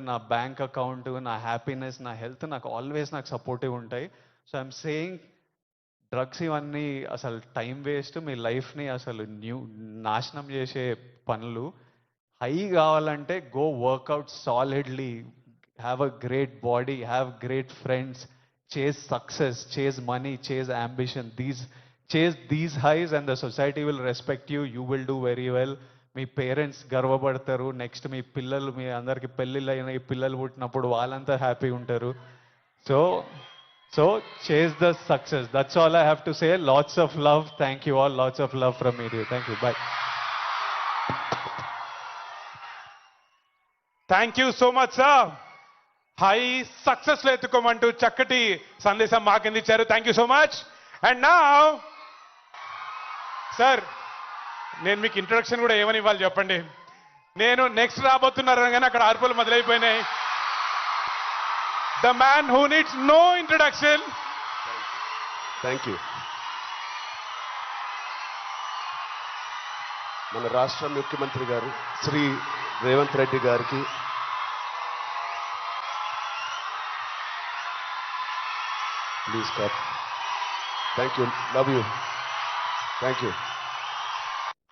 నా bank account, నా happiness, నా హెల్త్ నాకు ఆల్వేస్ నాకు సపోర్టివ్ ఉంటాయి. సో ఐఎమ్ సేయింగ్ డ్రగ్స్ ఇవన్నీ అసలు టైం వేస్ట్, మీ లైఫ్ని అసలు నాశనం చేసే పనులు. హై కావాలంటే go work out solidly, have a great body, have great friends, chase success, chase money, chase ambition. Chase these highs and the society will respect you. You will do very well. మీ parents గర్వపడతారు. Next మీ పిల్లలు, మీ అందరికి పెళ్ళిళ్ళు అయిన పిల్లలు పుట్టినప్పుడు వాళ్ళంతా హ్యాపీ ఉంటారు. So chase the success. That's all I have to say. Lots of love. Thank you all. Lots of love from మీ. Thank you. Bye. Thank you so much sir. High success లో ఎత్తుకోమంటూ చక్కటి సందేశం మాకిందిచ్చారు. Thank you so much. And నా sir, నేను మీకు introduction కూడా ఏమని ఇవ్వాలి చెప్పండి. నేను నెక్స్ట్ రాబోతున్నారు కానీ అక్కడ ఆర్పులు మొదలైపోయినాయి. The man who needs no introduction. Thank you. మన రాష్ట్ర ముఖ్యమంత్రి గారు శ్రీ రేవంత్ రెడ్డి గారికి please clap. Thank you. Love you. Thank you.